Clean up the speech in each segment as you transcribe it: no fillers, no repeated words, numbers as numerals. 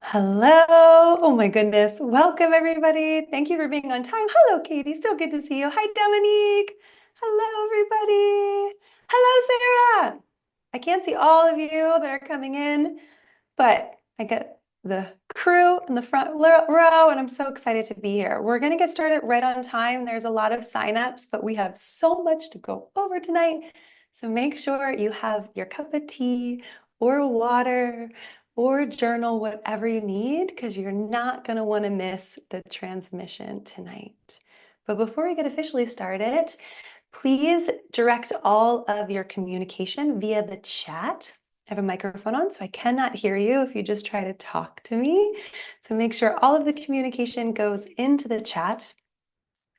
Hello. Oh my goodness. Welcome, everybody. Thank you for being on time. Hello, Katie. So good to see you. Hi, Dominique. Hello, everybody. Hello, Sarah. I can't see all of you that are coming in, but I get the crew in the front row, and I'm so excited to be here. We're going to get started right on time. There's a lot of signups, but we have so much to go over tonight. So make sure you have your cup of tea or water or journal, whatever you need, because you're not going to want to miss the transmission tonight. But before we get officially started, please direct all of your communication via the chat. I have a microphone on, so I cannot hear you if you just try to talk to me. So make sure all of the communication goes into the chat.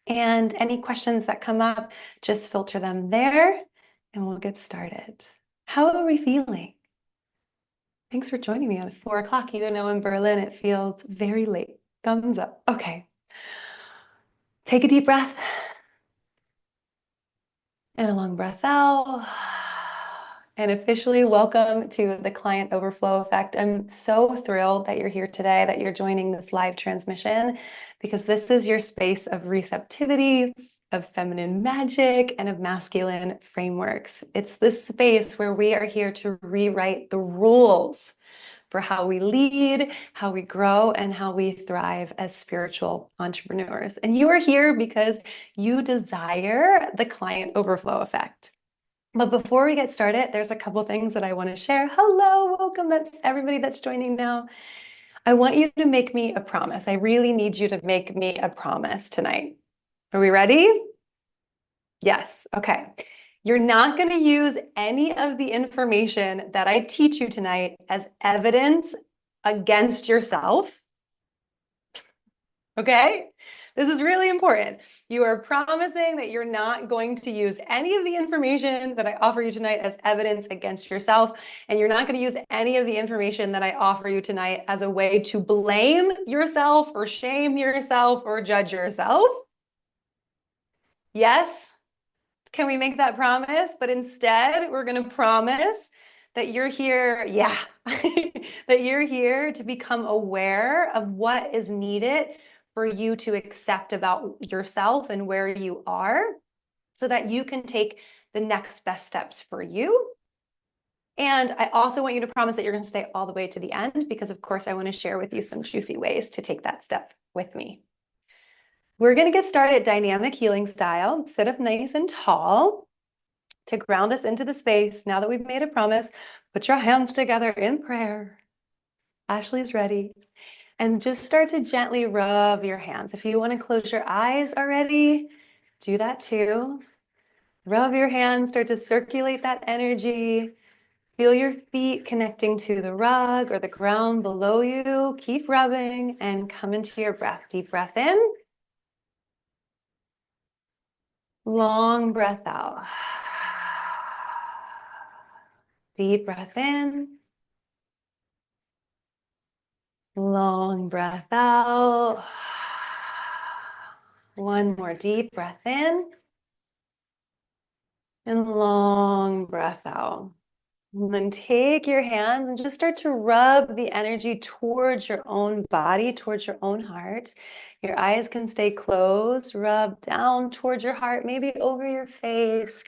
And any questions that come up, just filter them there and we'll get started. How are we feeling? Thanks for joining me at 4 o'clock, even though in Berlin it feels very late. Thumbs up. Okay. Take a deep breath and a long breath out. And officially welcome to the Client Overflow Effect. I'm so thrilled that you're here today, that you're joining this live transmission, because this is your space of receptivity, of feminine magic, and of masculine frameworks. It's this space where we are here to rewrite the rules for how we lead, how we grow, and how we thrive as spiritual entrepreneurs. And you are here because you desire the client overflow effect. But before we get started, there's a couple things that I want to share. Hello, welcome everybody that's joining now. I want you to make me a promise. I really need you to make me a promise tonight. Are we ready? Yes. Okay. You're not going to use any of the information that I teach you tonight as evidence against yourself. Okay? This is really important. You are promising that you're not going to use any of the information that I offer you tonight as evidence against yourself, and you're not going to use any of the information that I offer you tonight as a way to blame yourself or shame yourself or judge yourself. Yes? Can we make that promise? But instead, we're going to promise that you're here, yeah, that you're here to become aware of what is needed for you to accept about yourself and where you are, so that you can take the next best steps for you. And I also want you to promise that you're going to stay all the way to the end, because of course I want to share with you some juicy ways to take that step with me. We're going to get started dynamic healing style. Sit up nice and tall to ground us into the space. Now that we've made a promise, put your hands together in prayer. Ashley's ready. And just start to gently rub your hands. If you want to close your eyes already, do that too. Rub your hands, start to circulate that energy. Feel your feet connecting to the rug or the ground below you. Keep rubbing and come into your breath. Deep breath in. Long breath out. Deep breath in. Long breath out. One more deep breath in. And long breath out. And then take your hands and just start to rub the energy towards your own body, towards your own heart. Your eyes can stay closed. Rub down towards your heart, maybe over your face.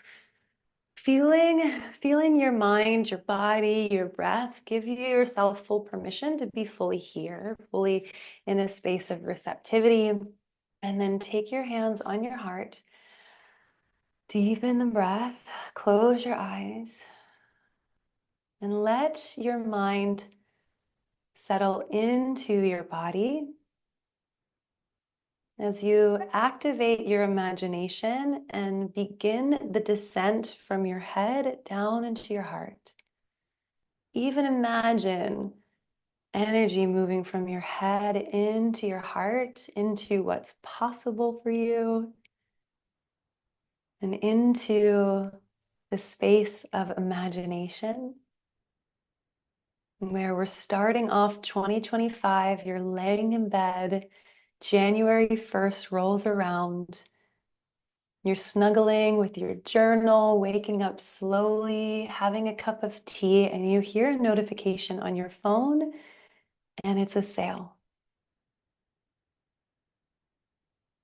Feeling your mind, your body, your breath. Give yourself full permission to be fully here, fully in a space of receptivity. And then take your hands on your heart. Deepen the breath. Close your eyes. And let your mind settle into your body as you activate your imagination and begin the descent from your head down into your heart. Even imagine energy moving from your head into your heart, into what's possible for you, and into the space of imagination, where we're starting off 2025. You're laying in bed, January 1st rolls around. You're snuggling with your journal, waking up slowly, having a cup of tea, and you hear a notification on your phone and it's a sale.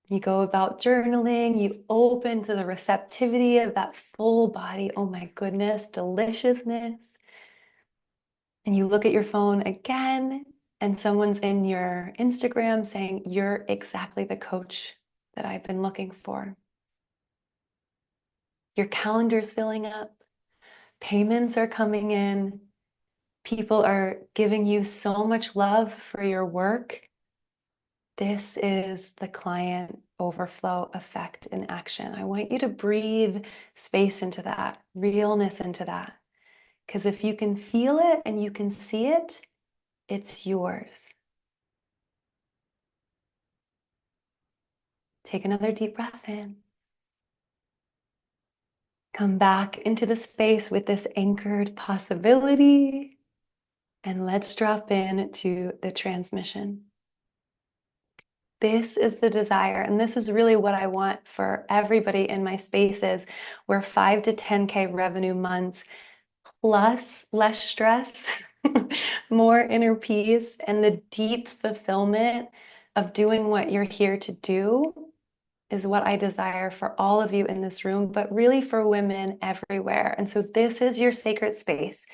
You go about journaling, you open to the receptivity of that full body, oh my goodness, deliciousness. And you look at your phone again, and someone's in your Instagram saying, "You're exactly the coach that I've been looking for." Your calendar's filling up, payments are coming in, people are giving you so much love for your work. This is the client overflow effect in action. I want you to breathe space into that, realness into that. Because if you can feel it and you can see it, it's yours. Take another deep breath in. Come back into the space with this anchored possibility. And let's drop in to the transmission. This is the desire. And this is really what I want for everybody in my spaces, where 5 to 10K revenue months plus less stress, more inner peace, and the deep fulfillment of doing what you're here to do is what I desire for all of you in this room, but really for women everywhere. And so this is your sacred space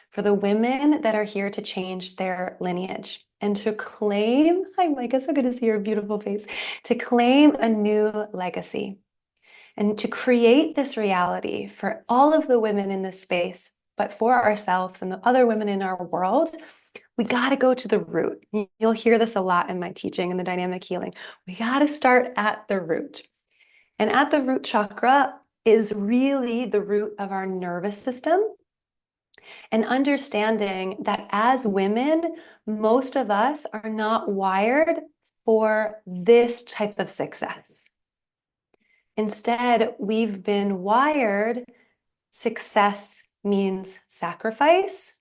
for the women that are here to change their lineage and to claim, hi Micah, so good to see your beautiful face, to claim a new legacy and to create this reality for all of the women in this space, but for ourselves and the other women in our world. We got to go to the root. You'll hear this a lot in my teaching and the dynamic healing. We got to start at the root. And at the root chakra is really the root of our nervous system. And understanding that as women, most of us are not wired for this type of success. Instead, we've been wired, success means sacrifice,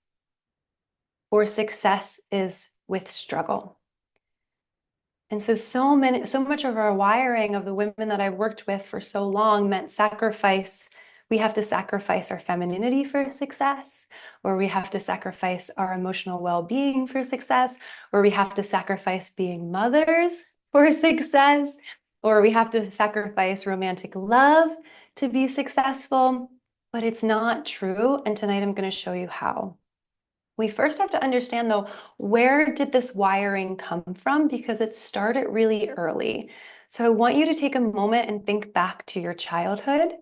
or success is with struggle. And so much of our wiring of the women that I've worked with for so long meant sacrifice. We have to sacrifice our femininity for success, or we have to sacrifice our emotional well-being for success, or we have to sacrifice being mothers for success, or we have to sacrifice romantic love to be successful. But it's not true. And tonight I'm going to show you how. We first have to understand, though, where did this wiring come from? Because it started really early. So I want you to take a moment and think back to your childhood.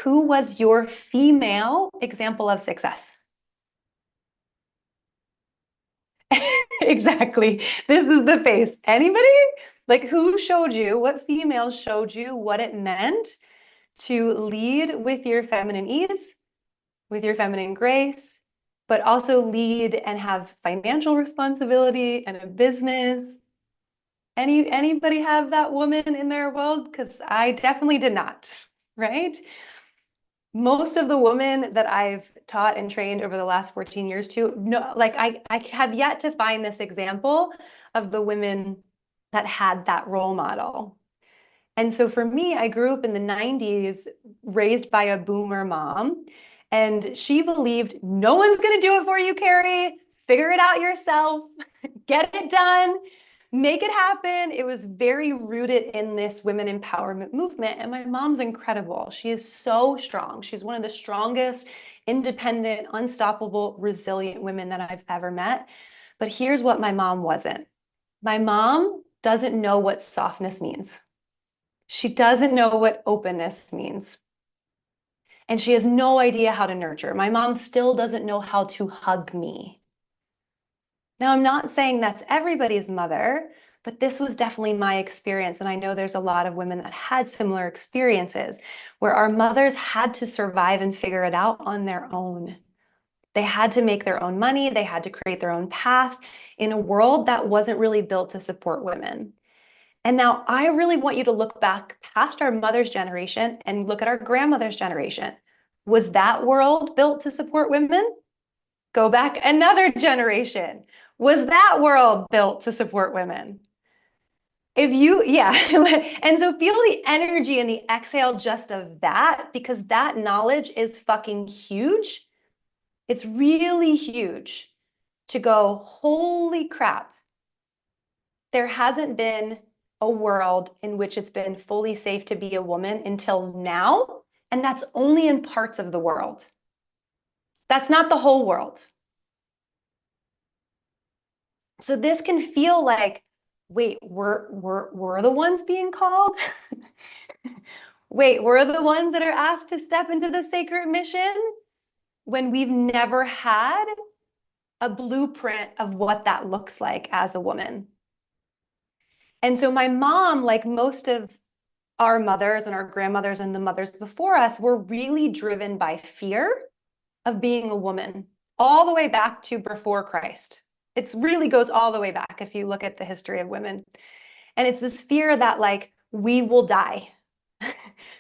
Who was your female example of success? Exactly. This is the face. Anybody? Like, who showed you, what female showed you what it meant to lead with your feminine ease, with your feminine grace, but also lead and have financial responsibility and a business? Anybody have that woman in their world? Because I definitely did not, right? Most of the women that I've taught and trained over the last 14 years too, no, like I have yet to find this example of the women that had that role model. And so for me, I grew up in the 90s, raised by a boomer mom, and she believed no one's going to do it for you, Carrie. Figure it out yourself, get it done, make it happen. It was very rooted in this women empowerment movement. And my mom's incredible. She is so strong. She's one of the strongest, independent, unstoppable, resilient women that I've ever met. But here's what my mom wasn't. My mom doesn't know what softness means. She doesn't know what openness means. And she has no idea how to nurture. My mom still doesn't know how to hug me. Now, I'm not saying that's everybody's mother, but this was definitely my experience. And I know there's a lot of women that had similar experiences where our mothers had to survive and figure it out on their own. They had to make their own money. They had to create their own path in a world that wasn't really built to support women. And now I really want you to look back past our mother's generation and look at our grandmother's generation. Was that world built to support women? Go back another generation. Was that world built to support women? Yeah. And so feel the energy and the exhale just of that, because that knowledge is fucking huge. It's really huge. to go, holy crap, there hasn't been a world in which it's been fully safe to be a woman until now. And that's only in parts of the world. That's not the whole world. So this can feel like, wait, we're the ones being called? Wait, we're the ones that are asked to step into the sacred mission when we've never had a blueprint of what that looks like as a woman. And so my mom, like most of our mothers and our grandmothers and the mothers before us, were really driven by fear of being a woman all the way back to before Christ. It really goes all the way back if you look at the history of women. And it's this fear that like we will die.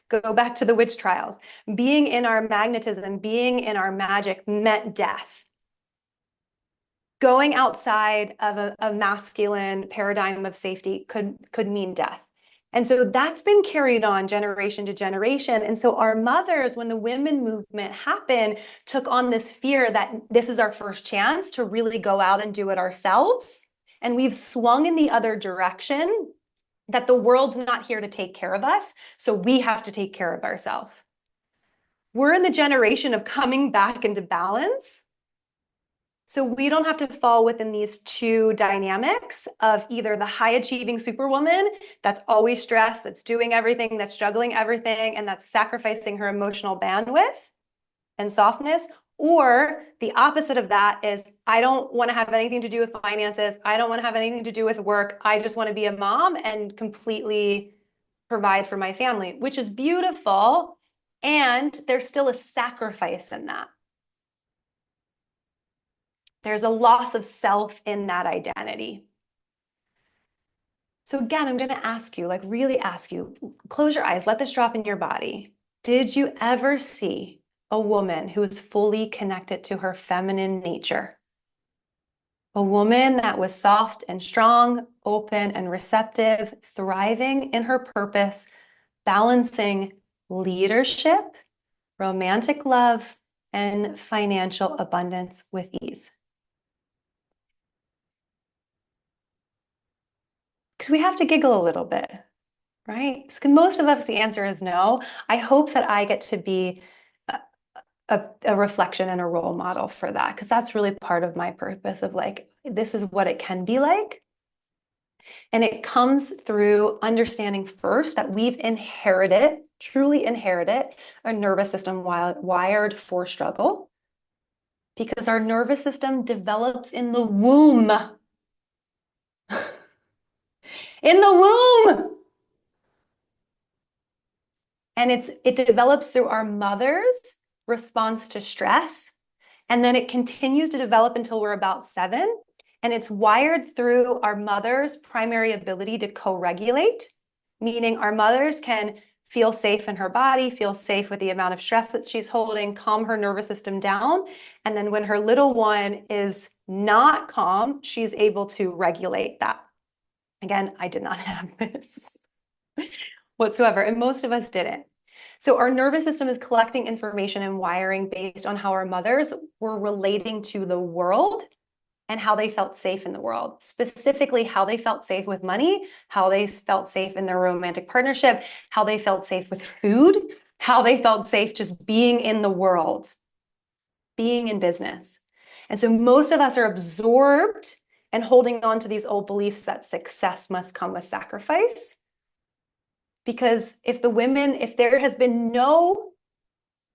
Go back to the witch trials. Being in our magnetism, being in our magic meant death. Going outside of a masculine paradigm of safety could mean death. And so that's been carried on generation to generation. And so our mothers, when the women movement happened, took on this fear that this is our first chance to really go out and do it ourselves. And we've swung in the other direction, that the world's not here to take care of us, so we have to take care of ourselves. We're in the generation of coming back into balance. So we don't have to fall within these two dynamics of either the high achieving superwoman that's always stressed, that's doing everything, that's juggling everything, and that's sacrificing her emotional bandwidth and softness, or the opposite of that is, I don't want to have anything to do with finances. I don't want to have anything to do with work. I just want to be a mom and completely provide for my family, which is beautiful. And there's still a sacrifice in that. There's a loss of self in that identity. So again, I'm going to ask you, like really ask you, close your eyes, let this drop in your body. Did you ever see a woman who was fully connected to her feminine nature? A woman that was soft and strong, open and receptive, thriving in her purpose, balancing leadership, romantic love, and financial abundance with ease. Because we have to giggle a little bit, right? Because most of us, the answer is no. I hope that I get to be a reflection and a role model for that, because that's really part of my purpose of like, this is what it can be like. And it comes through understanding first that we've inherited, truly inherited, a nervous system wired for struggle, because our nervous system develops in the womb. In the womb. And it develops through our mother's response to stress. And then it continues to develop until we're about 7. And it's wired through our mother's primary ability to co-regulate, meaning our mothers can feel safe in her body, feel safe with the amount of stress that she's holding, calm her nervous system down. And then when her little one is not calm, she's able to regulate that. Again, I did not have this whatsoever, and most of us didn't. So our nervous system is collecting information and wiring based on how our mothers were relating to the world and how they felt safe in the world, specifically how they felt safe with money, how they felt safe in their romantic partnership, how they felt safe with food, how they felt safe just being in the world, being in business. And so most of us are absorbed and holding on to these old beliefs that success must come with sacrifice. Because if there has been no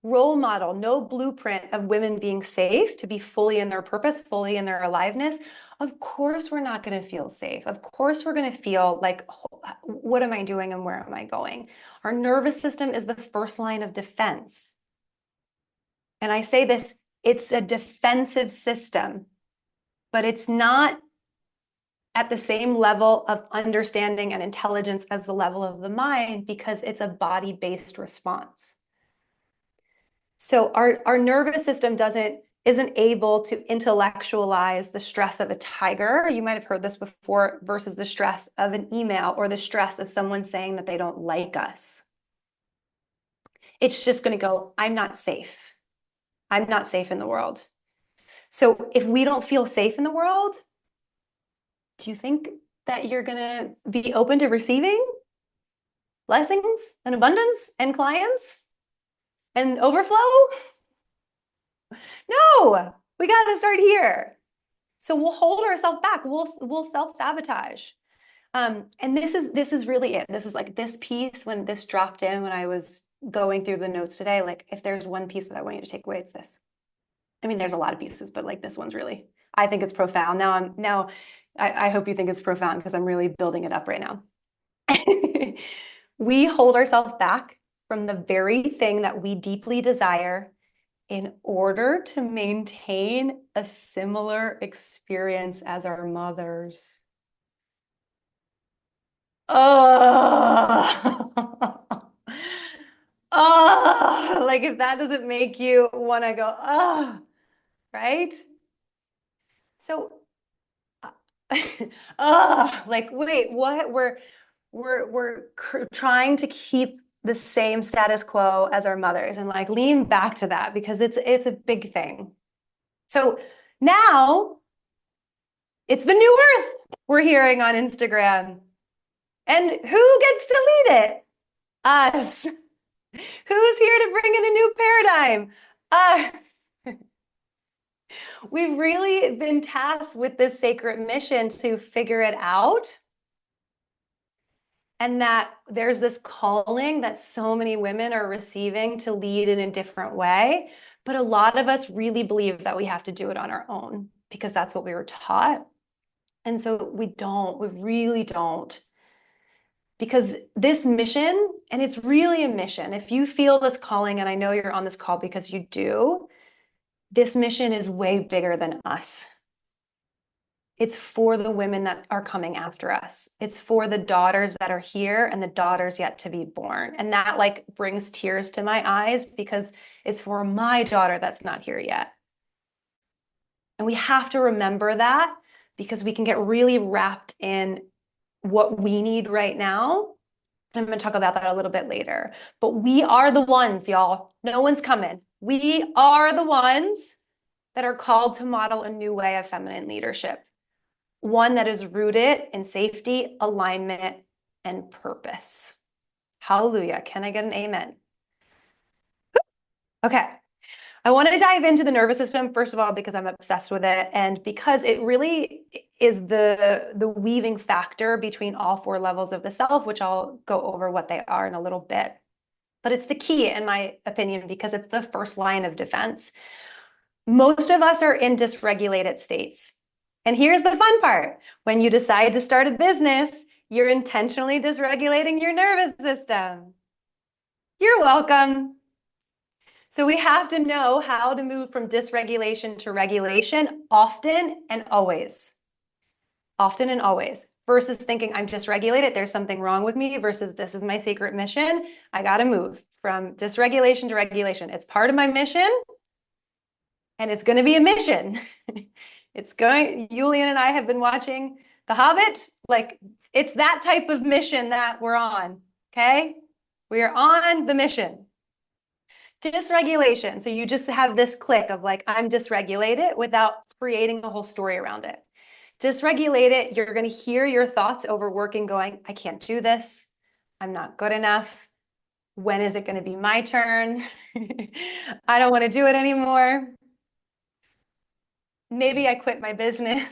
role model, no blueprint of women being safe to be fully in their purpose, fully in their aliveness, of course we're not going to feel safe. Of course we're going to feel like, what am I doing and where am I going? Our nervous system is the first line of defense. And I say this, it's a defensive system, but it's not at the same level of understanding and intelligence as the level of the mind, because it's a body-based response. So our nervous system isn't able to intellectualize the stress of a tiger. You might have heard this before, versus the stress of an email or the stress of someone saying that they don't like us. It's just going to go, I'm not safe. I'm not safe in the world. So if we don't feel safe in the world, do you think that you're going to be open to receiving blessings and abundance and clients and overflow? No, we got to start here. So we'll hold ourselves back. We'll self-sabotage. And this is really it. This is like this piece when this dropped in when I was going through the notes today. Like if there's one piece that I want you to take away, it's this. I mean, there's a lot of pieces, but like this one's really, I think it's profound. I hope you think it's profound because I'm really building it up right now. We hold ourselves back from the very thing that we deeply desire in order to maintain a similar experience as our mothers. Oh, oh, like if that doesn't make you want to go, oh, right? So, oh, like, wait, what? We're trying to keep the same status quo as our mothers and like lean back to that because it's a big thing. So now it's the new earth we're hearing on Instagram. And who gets to lead it? Us. Who's here to bring in a new paradigm? Us. We've really been tasked with this sacred mission to figure it out. And that there's this calling that so many women are receiving to lead in a different way. But a lot of us really believe that we have to do it on our own because that's what we were taught. And so we really don't. Because this mission, and it's really a mission, if you feel this calling, and I know you're on this call because you do, this mission is way bigger than us. It's for the women that are coming after us. It's for the daughters that are here and the daughters yet to be born. And that like brings tears to my eyes because it's for my daughter that's not here yet. And we have to remember that because we can get really wrapped in what we need right now. I'm going to talk about that a little bit later. But we are the ones, y'all. No one's coming. We are the ones that are called to model a new way of feminine leadership. One that is rooted in safety, alignment, and purpose. Hallelujah. Can I get an amen? Okay. I want to dive into the nervous system, first of all, because I'm obsessed with it and because it really is the weaving factor between all four levels of the self, which I'll go over what they are in a little bit. But it's the key, in my opinion, because it's the first line of defense. Most of us are in dysregulated states. And here's the fun part. When you decide to start a business, you're intentionally dysregulating your nervous system. You're welcome. So we have to know how to move from dysregulation to regulation often and always. Often and always. Versus thinking I'm dysregulated, there's something wrong with me, versus this is my secret mission. I got to move from dysregulation to regulation. It's part of my mission and it's going to be a mission. Julian and I have been watching The Hobbit. Like it's that type of mission that we're on. Okay. We are on the mission. Dysregulation. So you just have this click of like, I'm dysregulated without creating a whole story around it. Dysregulated, you're going to hear your thoughts overworking going, I can't do this. I'm not good enough. When is it going to be my turn? I don't want to do it anymore. Maybe I quit my business.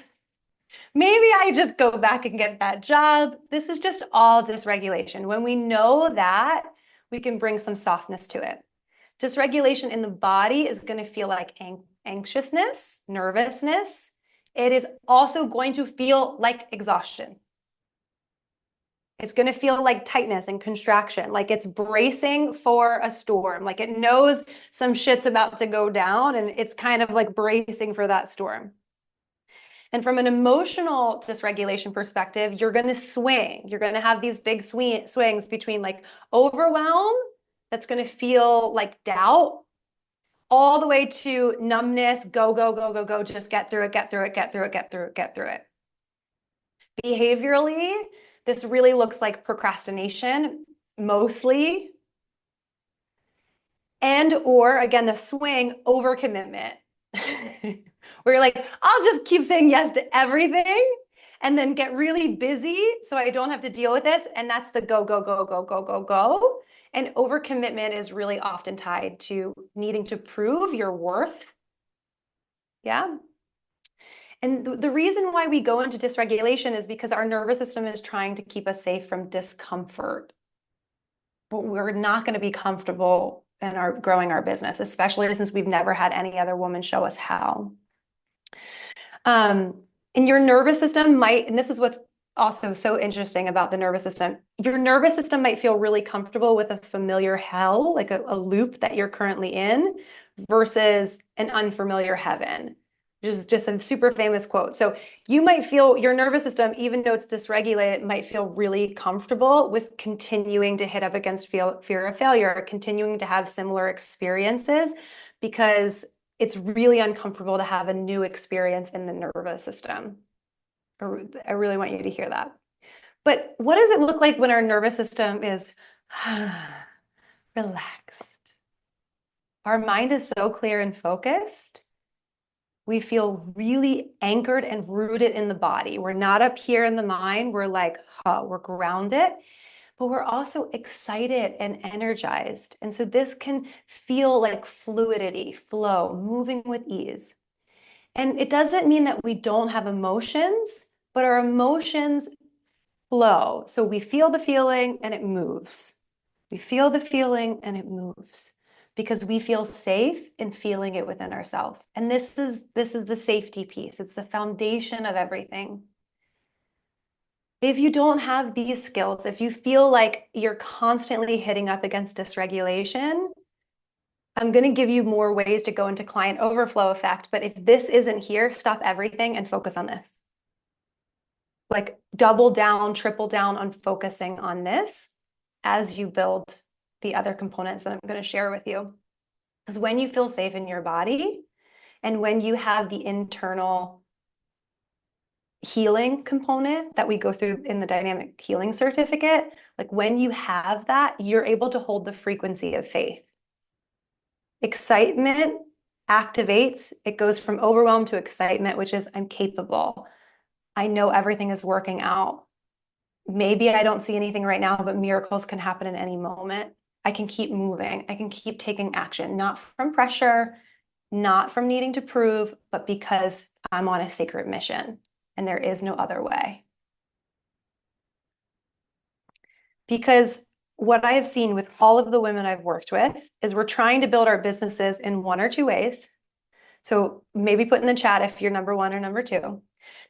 Maybe I just go back and get that job. This is just all dysregulation. When we know that, we can bring some softness to it. Dysregulation in the body is going to feel like anxiousness, nervousness. It is also going to feel like exhaustion. It's going to feel like tightness and contraction, like it's bracing for a storm, like it knows some shit's about to go down and it's kind of like bracing for that storm. And from an emotional dysregulation perspective, you're going to swing. You're going to have these big swings between like overwhelm, that's going to feel like doubt, all the way to numbness, go, go, go, go, go, just get through it, get through it, get through it, get through it, get through it. Behaviorally, this really looks like procrastination, mostly. And or, again, the swing, overcommitment. where you're like, I'll just keep saying yes to everything and then get really busy so I don't have to deal with this. And that's the go, go, go, go, go, go, go. And overcommitment is really often tied to needing to prove your worth. Yeah. And the reason why we go into dysregulation is because our nervous system is trying to keep us safe from discomfort. But we're not going to be comfortable in our growing our business, especially since we've never had any other woman show us how. And your nervous system might, and this is what's also so interesting about the nervous system, your nervous system might feel really comfortable with a familiar hell, like a loop that you're currently in, versus an unfamiliar heaven. Just a super famous quote. So you might feel your nervous system, even though it's dysregulated, might feel really comfortable with continuing to hit up against fear of failure, continuing to have similar experiences, because it's really uncomfortable to have a new experience in the nervous system. I really want you to hear that. But what does it look like when our nervous system is relaxed? Our mind is so clear and focused. We feel really anchored and rooted in the body. We're not up here in the mind. We're like, we're grounded, but we're also excited and energized. And so this can feel like fluidity, flow, moving with ease. And it doesn't mean that we don't have emotions, but our emotions flow. So we feel the feeling and it moves. We feel the feeling and it moves because we feel safe in feeling it within ourselves. And this is the safety piece. It's the foundation of everything. If you don't have these skills, if you feel like you're constantly hitting up against dysregulation, I'm going to give you more ways to go into client overflow effect. But if this isn't here, stop everything and focus on this. Like double down, triple down on focusing on this as you build the other components that I'm going to share with you. Because when you feel safe in your body and when you have the internal healing component that we go through in the dynamic healing certificate, like when you have that, you're able to hold the frequency of faith. Excitement activates, it goes from overwhelm to excitement, which is I'm capable. I know everything is working out. Maybe I don't see anything right now, but miracles can happen in any moment. I can keep moving. I can keep taking action, not from pressure, not from needing to prove, but because I'm on a sacred mission and there is no other way. Because what I have seen with all of the women I've worked with is we're trying to build our businesses in one or two ways. So maybe put in the chat if you're number one or number two.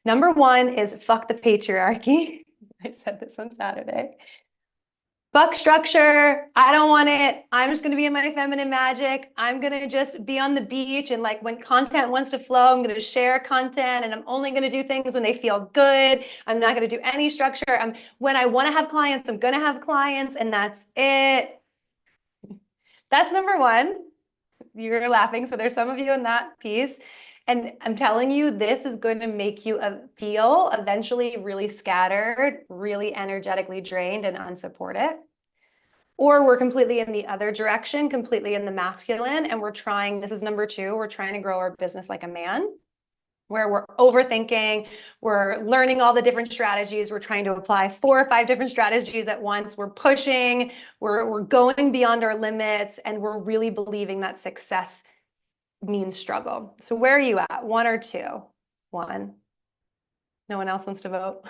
Number one is fuck the patriarchy. I said this on Saturday. Fuck structure. I don't want it. I'm just going to be in my feminine magic. I'm going to just be on the beach. And like when content wants to flow, I'm going to share content and I'm only going to do things when they feel good. I'm not going to do any structure. When I want to have clients, I'm going to have clients and that's it. That's number one. You're laughing. So there's some of you in that piece. And I'm telling you, this is going to make you feel eventually really scattered, really energetically drained and unsupported. Or we're completely in the other direction, completely in the masculine. And we're trying, this is number two, we're trying to grow our business like a man, where we're overthinking, we're learning all the different strategies, we're trying to apply 4 or 5 different strategies at once, we're pushing, we're going beyond our limits, and we're really believing that success means struggle. So where are you at? 1 or 2? 1. No one else wants to vote?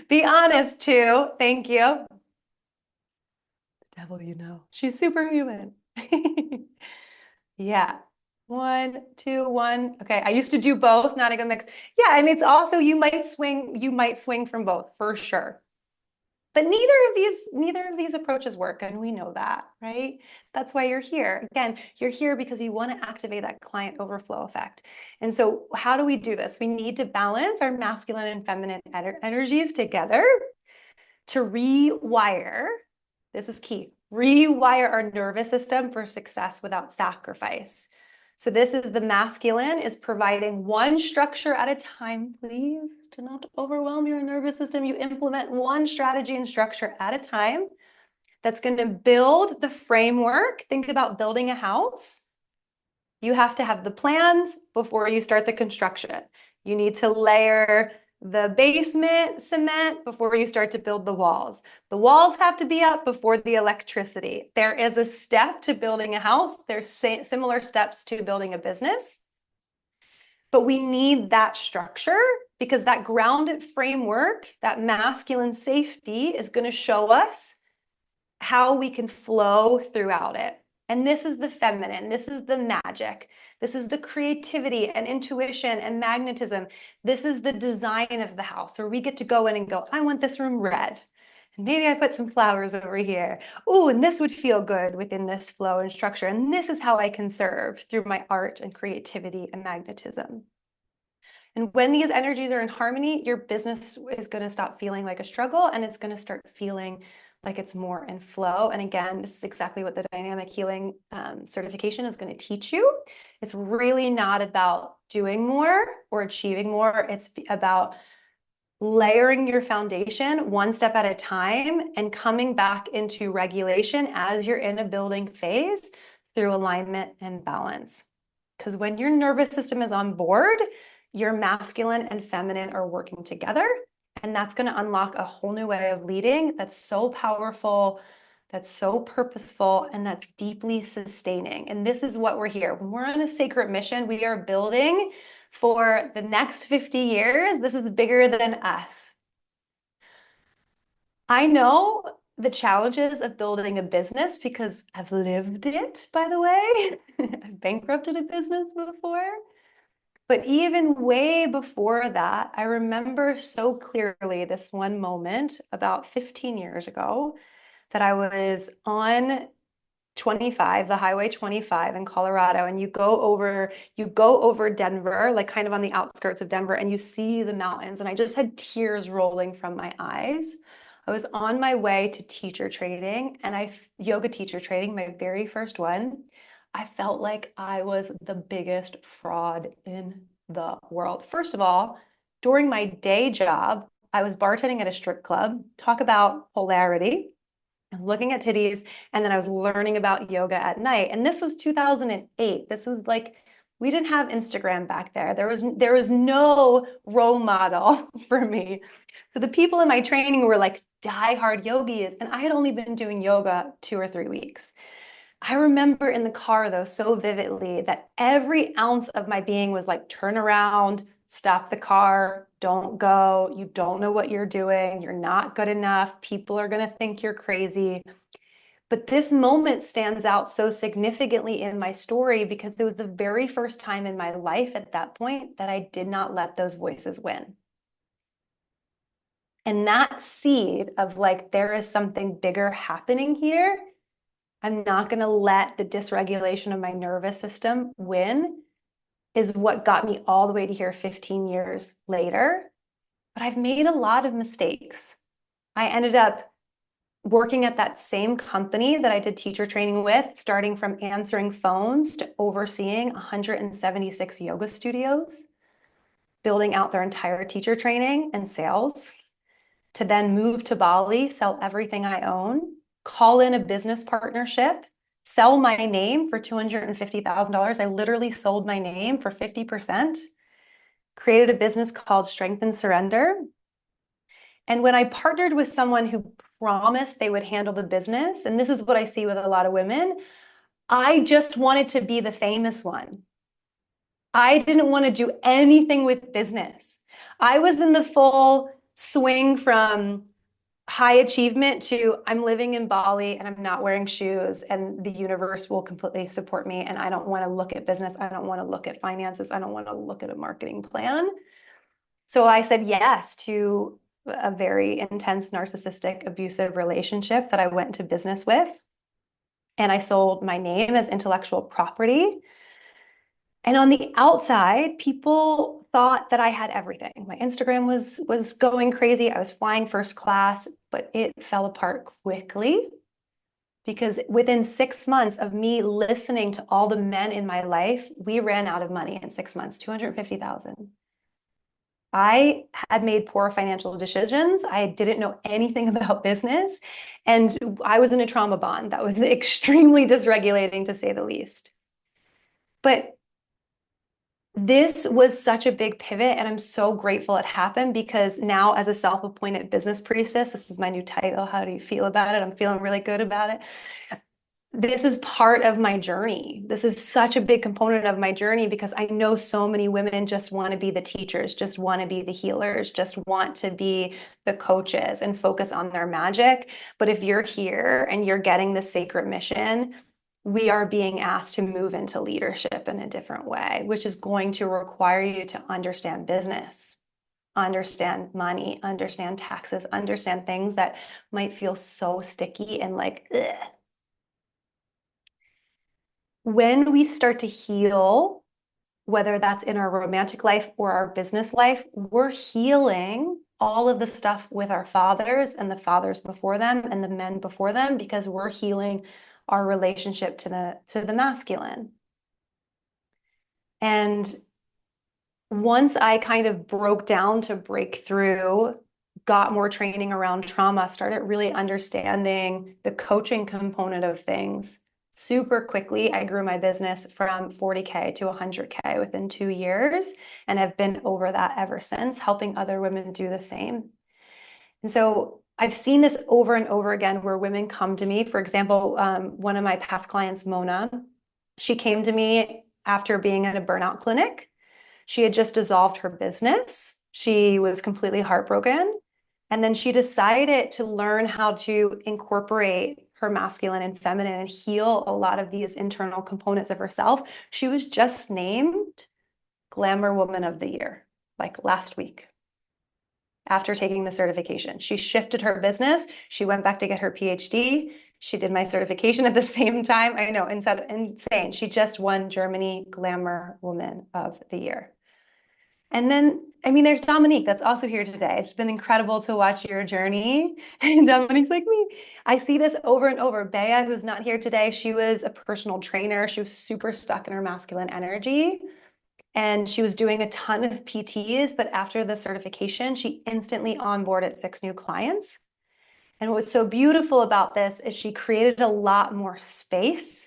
Be honest, 2. Thank you. The devil, you know. She's superhuman. Yeah. 1, 2, 1. Okay. I used to do both, not a good mix. Yeah. And it's also, you might swing from both for sure. But neither of these approaches work, and we know that, right? That's why you're here. Again, you're here because you want to activate that client overflow effect. And so how do we do this? We need to balance our masculine and feminine energies together to rewire. This is key. Rewire our nervous system for success without sacrifice. So this is the masculine is providing one structure at a time, please. Do not overwhelm your nervous system. You implement one strategy and structure at a time that's going to build the framework. Think about building a house. You have to have the plans before you start the construction. You need to layer the basement cement before you start to build the walls. The walls have to be up before the electricity. There is a step to building a house. There's similar steps to building a business. But we need that structure because that grounded framework, that masculine safety is going to show us how we can flow throughout it. And this is the feminine, this is the magic, this is the creativity and intuition and magnetism. This is the design of the house where we get to go in and go, I want this room red. And maybe I put some flowers over here. Oh, and this would feel good within this flow and structure. And this is how I can serve through my art and creativity and magnetism. And when these energies are in harmony, your business is going to stop feeling like a struggle and it's going to start feeling like it's more in flow. And again, this is exactly what the dynamic healing certification is going to teach you. It's really not about doing more or achieving more. It's about layering your foundation one step at a time and coming back into regulation as you're in a building phase through alignment and balance. Because when your nervous system is on board, your masculine and feminine are working together. And that's going to unlock a whole new way of leading that's so powerful, that's so purposeful, and that's deeply sustaining. And this is what we're here. When we're on a sacred mission, we are building for the next 50 years. This is bigger than us. I know the challenges of building a business because I've lived it, by the way. I've bankrupted a business before. But even way before that, I remember so clearly this one moment about 15 years ago that I was on 25, the Highway 25 in Colorado, and you go over Denver, like kind of on the outskirts of Denver, and you see the mountains. And I just had tears rolling from my eyes. I was on my way to teacher training, and yoga teacher training, my very first one. I felt like I was the biggest fraud in the world. First of all, during my day job, I was bartending at a strip club. Talk about polarity. I was looking at titties, and then I was learning about yoga at night. And this was 2008. This was like, we didn't have Instagram back there. There was no role model for me. So the people in my training were like diehard yogis, and I had only been doing yoga 2 or 3 weeks. I remember in the car, though, so vividly that every ounce of my being was like, turn around, stop the car, don't go. You don't know what you're doing. You're not good enough. People are going to think you're crazy. But this moment stands out so significantly in my story because it was the very first time in my life at that point that I did not let those voices win. And that seed of like, there is something bigger happening here. I'm not going to let the dysregulation of my nervous system win, is what got me all the way to here 15 years later. But I've made a lot of mistakes. I ended up working at that same company that I did teacher training with, starting from answering phones to overseeing 176 yoga studios, building out their entire teacher training and sales, to then move to Bali, sell everything I own, call in a business partnership, sell my name for $250,000. I literally sold my name for 50%, created a business called Strength and Surrender. And when I partnered with someone who promised they would handle the business, and this is what I see with a lot of women, I just wanted to be the famous one. I didn't want to do anything with business. I was in the full swing from high achievement to I'm living in Bali and I'm not wearing shoes and the universe will completely support me. And I don't want to look at business. I don't want to look at finances. I don't want to look at a marketing plan. So I said yes to a very intense, narcissistic, abusive relationship that I went into business with. And I sold my name as intellectual property. And on the outside, people thought that I had everything. My Instagram was going crazy. I was flying first class, but it fell apart quickly because within 6 months of me listening to all the men in my life, we ran out of money in 6 months, 250,000. I had made poor financial decisions. I didn't know anything about business, and I was in a trauma bond that was extremely dysregulating, to say the least. But this was such a big pivot, and I'm so grateful it happened because now, as a self-appointed business priestess, this is my new title. How do you feel about it? I'm feeling really good about it. This is part of my journey. This is such a big component of my journey because I know so many women just want to be the teachers, just want to be the healers, just want to be the coaches and focus on their magic. But if you're here and you're getting the sacred mission, we are being asked to move into leadership in a different way, which is going to require you to understand business, understand money, understand taxes, understand things that might feel so sticky and like, ugh. When we start to heal, whether that's in our romantic life or our business life, we're healing all of the stuff with our fathers and the fathers before them and the men before them because we're healing our relationship to the masculine. And once I kind of broke down to break through, got more training around trauma, started really understanding the coaching component of things. Super quickly, I grew my business from 40K to 100K within 2 years, and have been over that ever since, helping other women do the same. And so I've seen this over and over again where women come to me. For example, one of my past clients, Mona, she came to me after being at a burnout clinic. She had just dissolved her business. She was completely heartbroken. And then she decided to learn how to incorporate her masculine and feminine and heal a lot of these internal components of herself. She was just named Glamour Woman of the Year, like last week after taking the certification. She shifted her business. She went back to get her PhD. She did my certification at the same time. I know, insane. She just won Germany Glamour Woman of the Year. And then, I mean, there's Dominique that's also here today. It's been incredible to watch your journey. And Dominique's like me. I see this over and over. Bea, who's not here today, she was a personal trainer. She was super stuck in her masculine energy. And she was doing a ton of PTs, but after the certification, she instantly onboarded 6 new clients. And what's so beautiful about this is she created a lot more space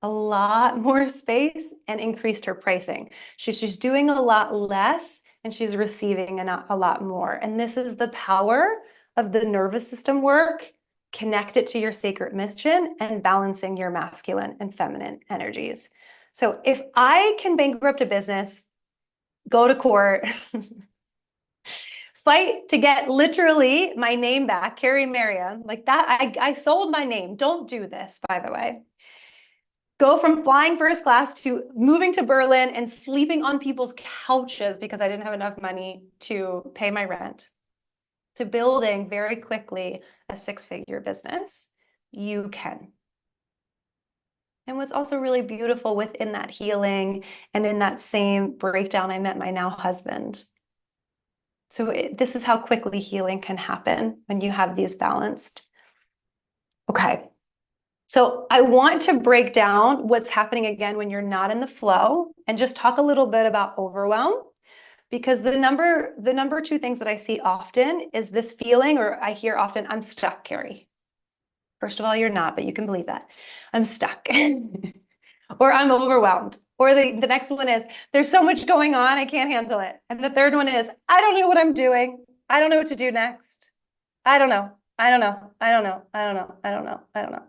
and increased her pricing. She's doing a lot less and she's receiving a lot more. And this is the power of the nervous system work, connect it to your sacred mission and balancing your masculine and feminine energies. So if I can bankrupt a business, go to court, fight to get literally my name back, Carrie Mariam, like that, I sold my name. Don't do this, by the way. Go from flying first class to moving to Berlin and sleeping on people's couches because I didn't have enough money to pay my rent, to building very quickly a 6-figure business. You can. And what's also really beautiful within that healing and in that same breakdown, I met my now husband. So this is how quickly healing can happen when you have these balanced. Okay. So I want to break down what's happening again when you're not in the flow and just talk a little bit about overwhelm, because the number 2 things that I see often is this feeling, or I hear often, I'm stuck, Carrie. First of all, you're not, but you can believe that. I'm stuck. Or I'm overwhelmed. Or the next one is, there's so much going on, I can't handle it. And the third one is, I don't know what I'm doing. I don't know what to do next. I don't know. I don't know. I don't know. I don't know. I don't know. I don't know.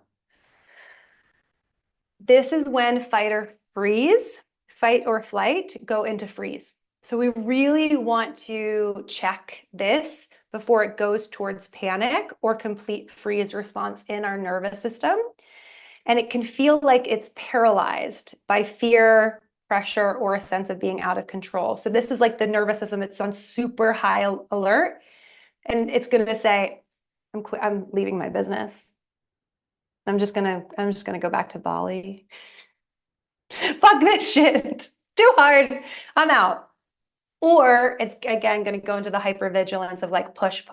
This is when fight or flight go into freeze. So we really want to check this before it goes towards panic or complete freeze response in our nervous system. And it can feel like it's paralyzed by fear, pressure, or a sense of being out of control. So this is like the nervous system. It's on super high alert. And it's going to say, I'm leaving my business. I'm just gonna go back to Bali. Fuck this shit. Too hard. I'm out. Or it's again going to go into the hypervigilance of like push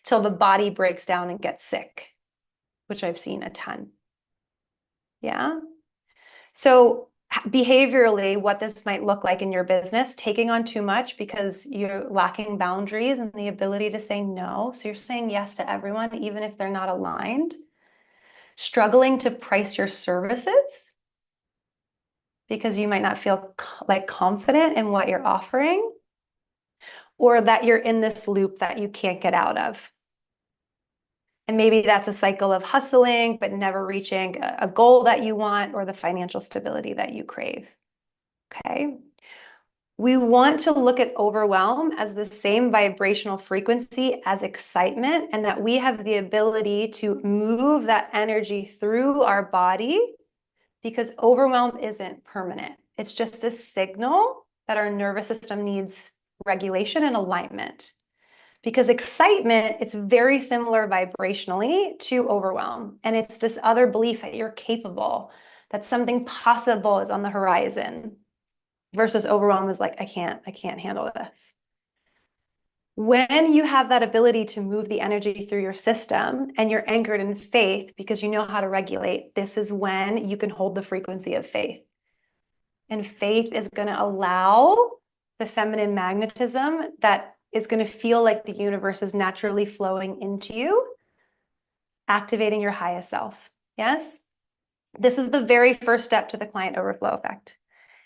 till the body breaks down and gets sick, which I've seen a ton. Yeah. So behaviorally, what this might look like in your business, taking on too much because you're lacking boundaries and the ability to say no. So you're saying yes to everyone, even if they're not aligned. Struggling to price your services. because you might not feel like confident in what you're offering, or that you're in this loop that you can't get out of. And maybe that's a cycle of hustling, but never reaching a goal that you want or the financial stability that you crave. Okay. We want to look at overwhelm as the same vibrational frequency as excitement, and that we have the ability to move that energy through our body, because overwhelm isn't permanent. It's just a signal that our nervous system needs regulation and alignment. Because excitement, it's very similar vibrationally to overwhelm. And it's this other belief that you're capable, that something possible is on the horizon, versus overwhelm is like, I can't handle this. When you have that ability to move the energy through your system and you're anchored in faith because you know how to regulate, this is when you can hold the frequency of faith. And faith is going to allow the feminine magnetism that is going to feel like the universe is naturally flowing into you, activating your highest self. Yes? This is the very first step to the client overflow effect.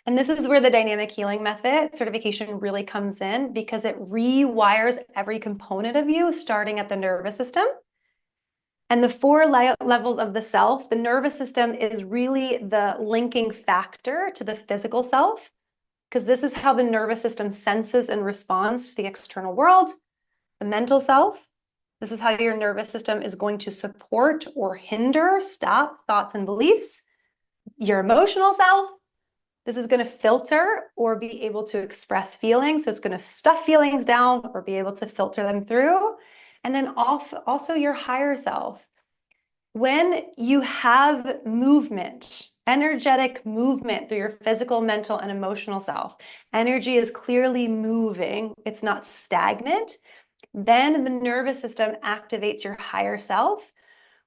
And this is where the dynamic healing method certification really comes in, because it rewires every component of you, starting at the nervous system. And the four levels of the self, the nervous system is really the linking factor to the physical self, because this is how the nervous system senses and responds to the external world. The mental self, this is how your nervous system is going to support or hinder, stop thoughts and beliefs. Your emotional self, this is going to filter or be able to express feelings. So it's going to stuff feelings down or be able to filter them through. And then also your higher self. When you have movement, energetic movement through your physical, mental, and emotional self, energy is clearly moving, it's not stagnant, then the nervous system activates your higher self,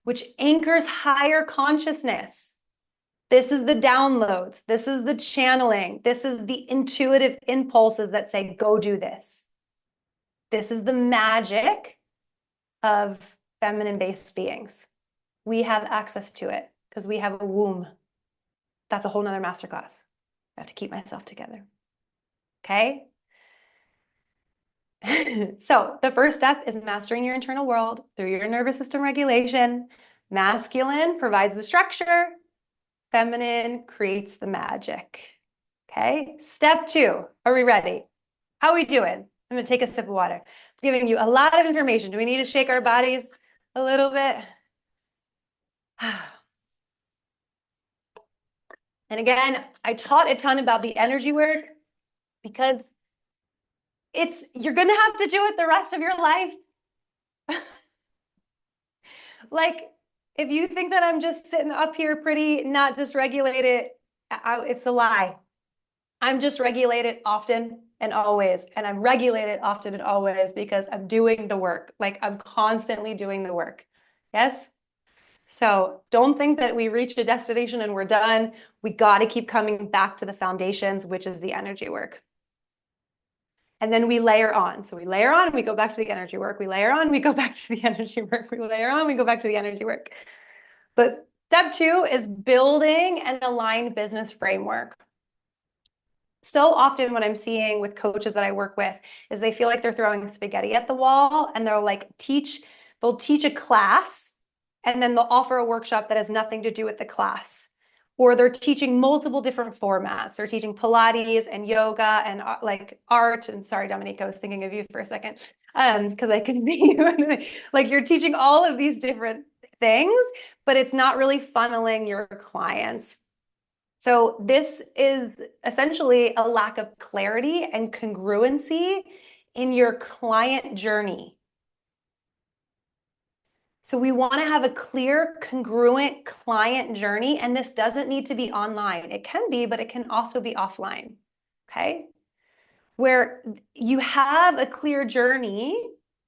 which anchors higher consciousness. This is the downloads. This is the channeling. This is the intuitive impulses that say, go do this. This is the magic of feminine-based beings. We have access to it because we have a womb. That's a whole nother masterclass. I have to keep myself together. Okay? So the first step is mastering your internal world through your nervous system regulation. Masculine provides the structure. Feminine creates the magic. Okay? Step 2. Are we ready? How are we doing? I'm going to take a sip of water. I'm giving you a lot of information. Do we need to shake our bodies a little bit? And again, I taught a ton about the energy work because you're going to have to do it the rest of your life. Like, if you think that I'm just sitting up here pretty not dysregulated, it's a lie. I'm dysregulated often and always, and I'm regulated often and always because I'm doing the work. Like, I'm constantly doing the work. Yes? So don't think that we reached a destination and we're done. We got to keep coming back to the foundations, which is the energy work. And then we layer on. So we layer on, we go back to the energy work. We layer on, we go back to the energy work. We layer on, we go back to the energy work. But step 2 is building an aligned business framework. So often what I'm seeing with coaches that I work with is they feel like they're throwing spaghetti at the wall, and they'll teach a class and then they'll offer a workshop that has nothing to do with the class. Or they're teaching multiple different formats. They're teaching Pilates and yoga and like art. And sorry, Dominique, I was thinking of you for a second because I can see you. Like, you're teaching all of these different things, but it's not really funneling your clients. So this is essentially a lack of clarity and congruency in your client journey. So we want to have a clear, congruent client journey, and this doesn't need to be online. It can be, but it can also be offline, okay? Where you have a clear journey,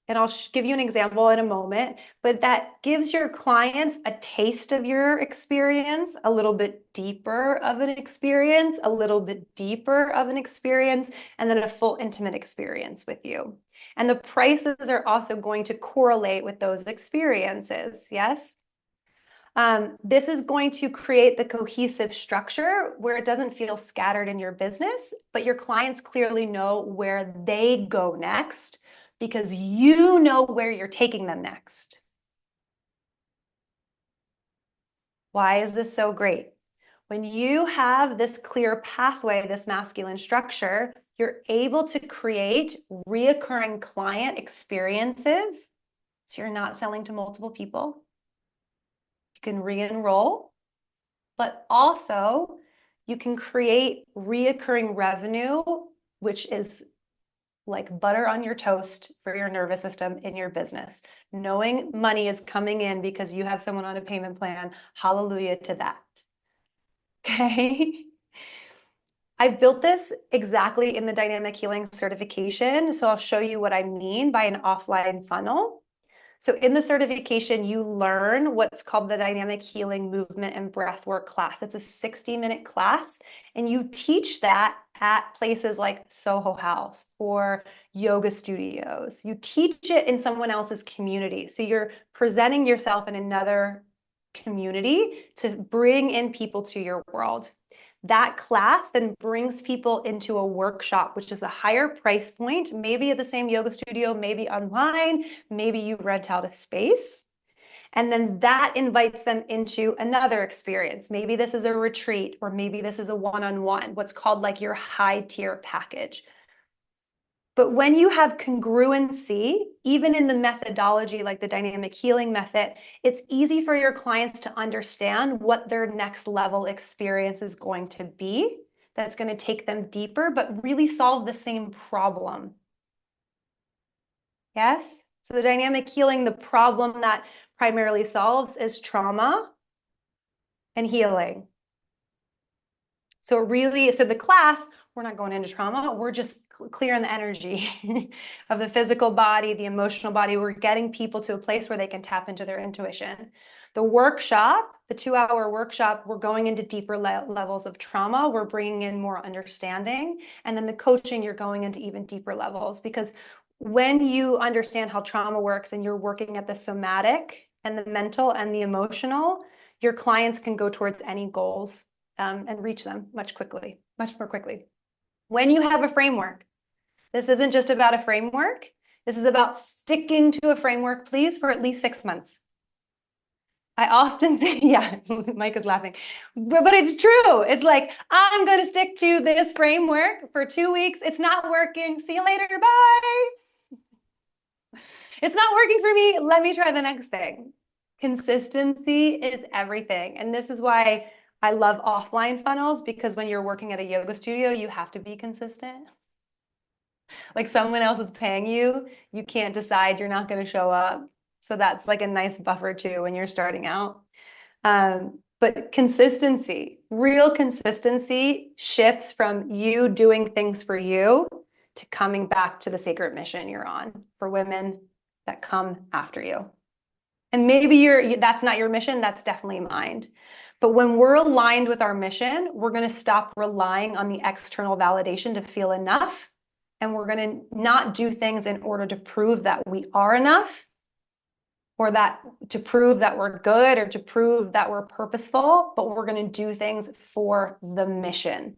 and I'll give you an example in a moment, but that gives your clients a taste of your experience, a little bit deeper of an experience, a little bit deeper of an experience, and then a full intimate experience with you. And the prices are also going to correlate with those experiences, yes? This is going to create the cohesive structure where it doesn't feel scattered in your business, but your clients clearly know where they go next because you know where you're taking them next. Why is this so great? When you have this clear pathway, this masculine structure, you're able to create reoccurring client experiences. So you're not selling to multiple people. You can re-enroll, but also you can create reoccurring revenue, which is like butter on your toast for your nervous system in your business. Knowing money is coming in because you have someone on a payment plan. Hallelujah to that. Okay. I've built this exactly in the dynamic healing certification. So I'll show you what I mean by an offline funnel. So in the certification, you learn what's called the dynamic healing movement and breathwork class. It's a 60-minute class, and you teach that at places like Soho House or yoga studios. You teach it in someone else's community. So you're presenting yourself in another community to bring in people to your world. That class then brings people into a workshop, which is a higher price point, maybe at the same yoga studio, maybe online, maybe you rent out a space. And then that invites them into another experience. Maybe this is a retreat, or maybe this is a one-on-one, what's called like your high tier package. But when you have congruency, even in the methodology, like the dynamic healing method, it's easy for your clients to understand what their next level experience is going to be. That's going to take them deeper, but really solve the same problem. Yes? So the dynamic healing, the problem that primarily solves is trauma and healing. So the class, we're not going into trauma. We're just clearing the energy of the physical body, the emotional body. We're getting people to a place where they can tap into their intuition. The workshop, the 2-hour workshop, we're going into deeper levels of trauma. We're bringing in more understanding. And then the coaching, you're going into even deeper levels, because when you understand how trauma works and you're working at the somatic and the mental and the emotional, your clients can go towards any goals and reach them much more quickly. When you have a framework, this isn't just about a framework. This is about sticking to a framework, please, for at least 6 months. I often say, yeah, Mike is laughing, but it's true. It's like, I'm going to stick to this framework for 2 weeks. It's not working. See you later. Bye. It's not working for me. Let me try the next thing. Consistency is everything. And this is why I love offline funnels, because when you're working at a yoga studio, you have to be consistent. Like someone else is paying you, you can't decide you're not going to show up. So that's like a nice buffer too when you're starting out. But consistency, real consistency shifts from you doing things for you to coming back to the sacred mission you're on for women that come after you. And maybe that's not your mission, that's definitely mine. But when we're aligned with our mission, we're going to stop relying on the external validation to feel enough. And we're going to not do things in order to prove that we are enough, or that to prove that we're good, or to prove that we're purposeful, but we're going to do things for the mission.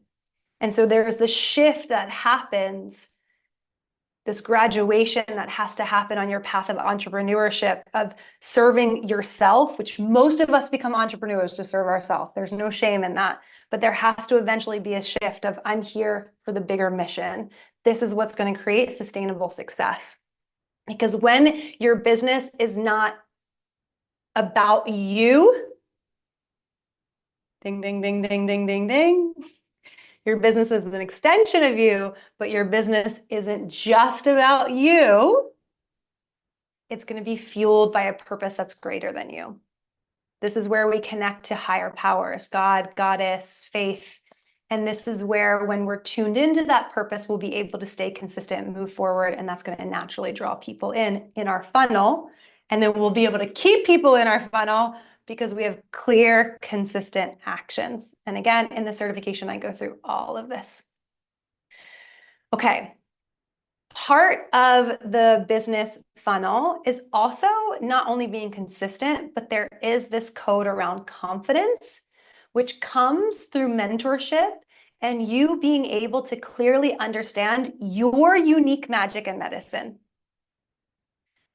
And so there's this shift that happens, this graduation that has to happen on your path of entrepreneurship, of serving yourself, which most of us become entrepreneurs to serve ourselves. There's no shame in that. But there has to eventually be a shift of, I'm here for the bigger mission. This is what's going to create sustainable success. Because when your business is not about you, ding, ding, ding, ding, ding, ding, ding. Your business is an extension of you, but your business isn't just about you. It's going to be fueled by a purpose that's greater than you. This is where we connect to higher powers, God, Goddess, faith. And this is where, when we're tuned into that purpose, we'll be able to stay consistent and move forward. And that's going to naturally draw people in our funnel. And then we'll be able to keep people in our funnel because we have clear, consistent actions. And again, in the certification, I go through all of this. Okay. Part of the business funnel is also not only being consistent, but there is this code around confidence, which comes through mentorship and you being able to clearly understand your unique magic and medicine.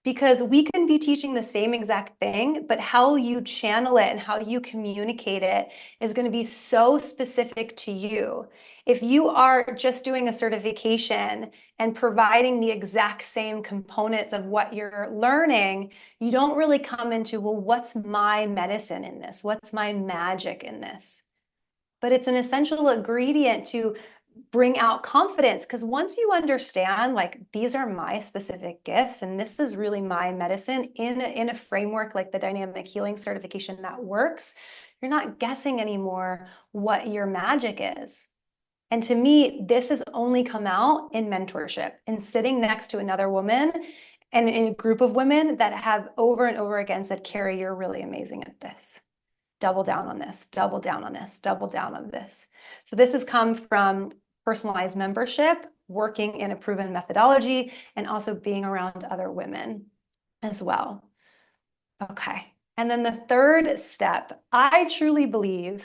Because we can be teaching the same exact thing, but how you channel it and how you communicate it is going to be so specific to you. If you are just doing a certification and providing the exact same components of what you're learning, you don't really come into, well, what's my medicine in this? What's my magic in this? But it's an essential ingredient to bring out confidence, because once you understand, like, these are my specific gifts and this is really my medicine in a framework like the dynamic healing certification that works, you're not guessing anymore what your magic is. And to me, this has only come out in mentorship and sitting next to another woman and in a group of women that have over and over again said, Carrie, you're really amazing at this. Double down on this, double down on this, double down on this. So this has come from personalized membership, working in a proven methodology, and also being around other women as well. Okay. And then the third step, I truly believe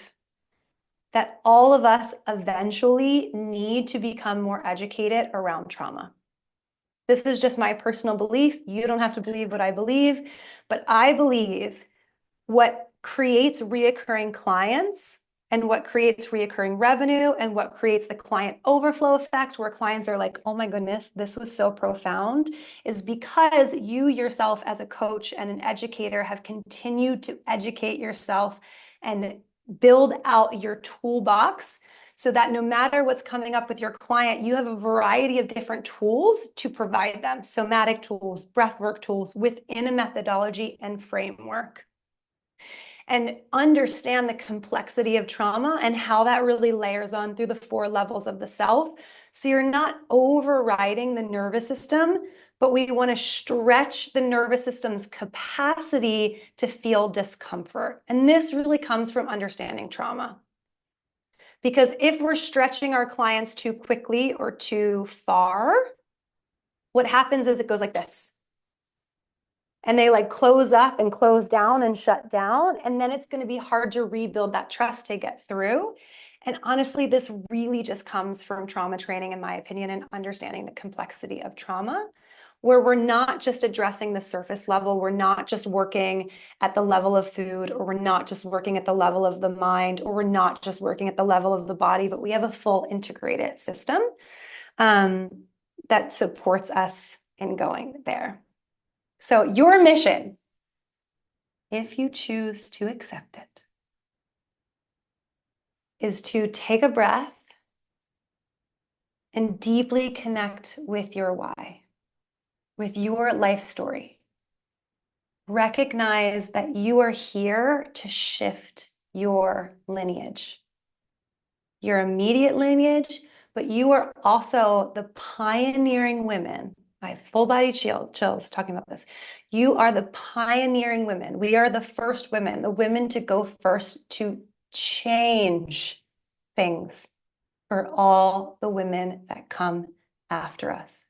that all of us eventually need to become more educated around trauma. This is just my personal belief. You don't have to believe what I believe, but I believe what creates reoccurring clients and what creates reoccurring revenue and what creates the client overflow effect where clients are like, oh my goodness, this was so profound, is because you yourself as a coach and an educator have continued to educate yourself and build out your toolbox so that no matter what's coming up with your client, you have a variety of different tools to provide them, somatic tools, breathwork tools within a methodology and framework. And understand the complexity of trauma and how that really layers on through the 4 levels of the self. So you're not overriding the nervous system, but we want to stretch the nervous system's capacity to feel discomfort. And this really comes from understanding trauma. Because if we're stretching our clients too quickly or too far, what happens is it goes like this. And they like close up and close down and shut down. And then it's going to be hard to rebuild that trust to get through. And honestly, this really just comes from trauma training, in my opinion, and understanding the complexity of trauma, where we're not just addressing the surface level. We're not just working at the level of food, or we're not just working at the level of the mind, or we're not just working at the level of the body, but we have a full integrated system that supports us in going there. So your mission, if you choose to accept it, is to take a breath and deeply connect with your why, with your life story. Recognize that you are here to shift your lineage, your immediate lineage, but you are also the pioneering women. I have full body chills talking about this. You are the pioneering women. We are the first women, the women to go first to change things for all the women that come after us.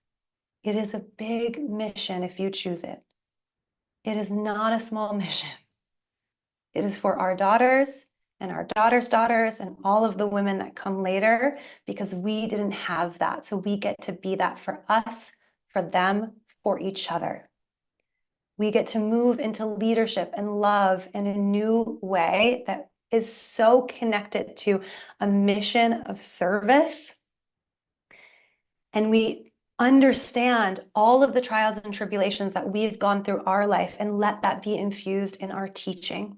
It is a big mission if you choose it. It is not a small mission. It is for our daughters and our daughters' daughters and all of the women that come later, because we didn't have that. So we get to be that for us, for them, for each other. We get to move into leadership and love in a new way that is so connected to a mission of service. And we understand all of the trials and tribulations that we've gone through our life and let that be infused in our teaching.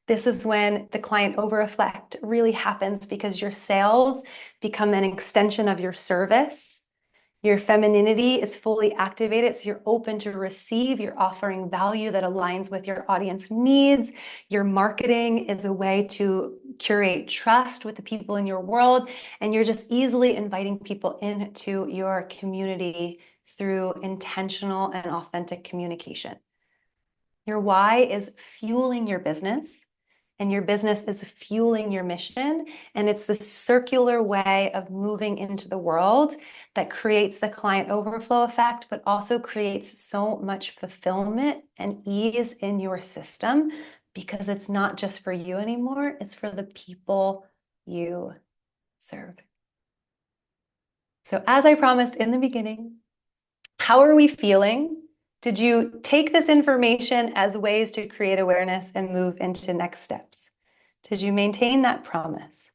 This is when the client over effect really happens, because your sales become an extension of your service. Your femininity is fully activated, so you're open to receive. You're offering value that aligns with your audience needs. Your marketing is a way to curate trust with the people in your world, and you're just easily inviting people into your community through intentional and authentic communication. Your why is fueling your business, and your business is fueling your mission. And it's the circular way of moving into the world that creates the client overflow effect, but also creates so much fulfillment and ease in your system, because it's not just for you anymore, it's for the people you serve. So as I promised in the beginning, how are we feeling? Did you take this information as ways to create awareness and move into next steps? Did you maintain that promise?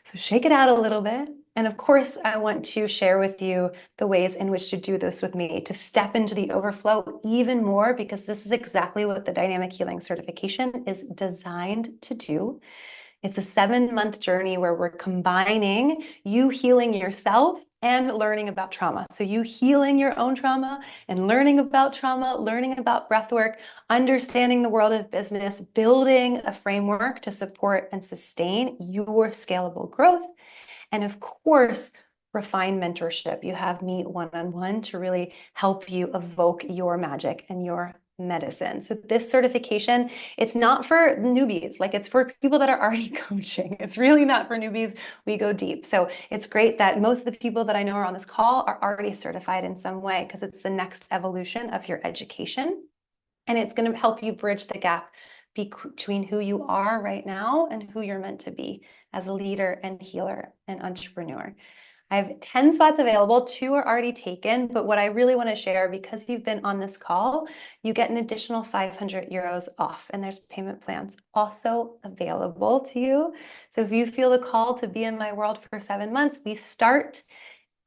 So shake it out a little bit. And of course, I want to share with you the ways in which to do this with me, to step into the overflow even more, because this is exactly what the Dynamic Healing Certification is designed to do. It's a 7-month journey where we're combining you healing yourself and learning about trauma. So you healing your own trauma and learning about trauma, learning about breathwork, understanding the world of business, building a framework to support and sustain your scalable growth. And of course, refined mentorship. You have me one-on-one to really help you evoke your magic and your medicine. So this certification, it's not for newbies, like it's for people that are already coaching. It's really not for newbies. We go deep. So it's great that most of the people that I know are on this call are already certified in some way, because it's the next evolution of your education. And it's going to help you bridge the gap between who you are right now and who you're meant to be as a leader and healer and entrepreneur. I have 10 spots available. 2 are already taken, but what I really want to share, because you've been on this call, you get an additional 500 euros off, and there's payment plans also available to you. So if you feel the call to be in my world for 7 months, we start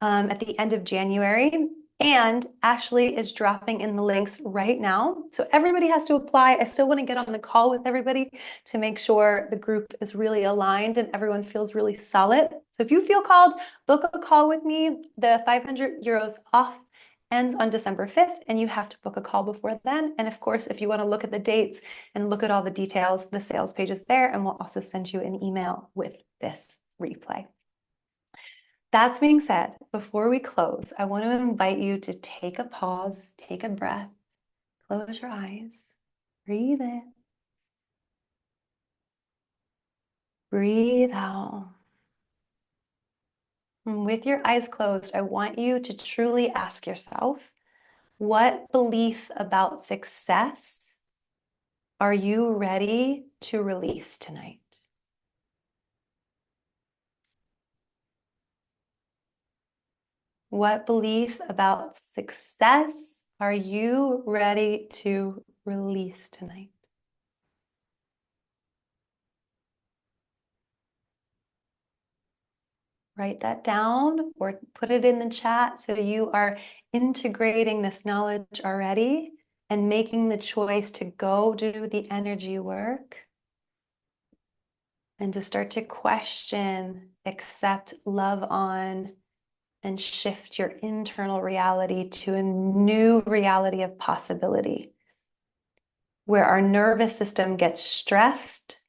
at the end of January. And Ashley is dropping in the links right now. So everybody has to apply. I still want to get on the call with everybody to make sure the group is really aligned and everyone feels really solid. So if you feel called, book a call with me. The 500 euros off ends on December 5th, and you have to book a call before then. And of course, if you want to look at the dates and look at all the details, the sales page is there, and we'll also send you an email with this replay. That being said, before we close, I want to invite you to take a pause, take a breath, close your eyes, breathe in, breathe out. And with your eyes closed, I want you to truly ask yourself, what belief about success are you ready to release tonight? What belief about success are you ready to release tonight? Write that down or put it in the chat so you are integrating this knowledge already and making the choice to go do the energy work and to start to question, accept, love on, and shift your internal reality to a new reality of possibility, where our nervous system gets stretched,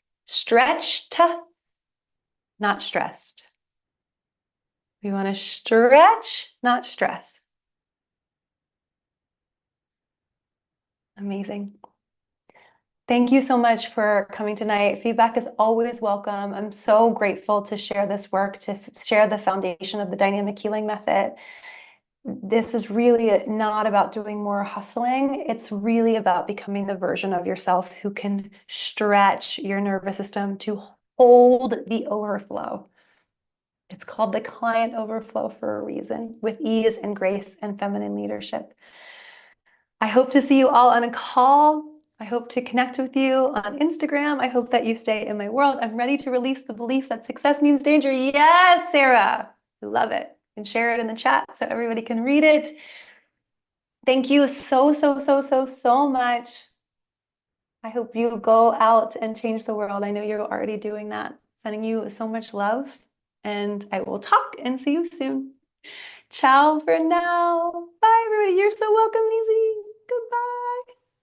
not stressed. We want to stretch, not stress. Amazing. Thank you so much for coming tonight. Feedback is always welcome. I'm so grateful to share this work, to share the foundation of the dynamic healing method. This is really not about doing more hustling. It's really about becoming the version of yourself who can stretch your nervous system to hold the overflow. It's called the client overflow for a reason, with ease and grace and feminine leadership. I hope to see you all on a call. I hope to connect with you on Instagram. I hope that you stay in my world. I'm ready to release the belief that success means danger. Yes, Sarah. I love it. And share it in the chat so everybody can read it. Thank you so much. I hope you go out and change the world. I know you're already doing that. Sending you so much love. And I will talk and see you soon. Ciao for now. Bye, everybody. You're so welcome, Easy. Goodbye.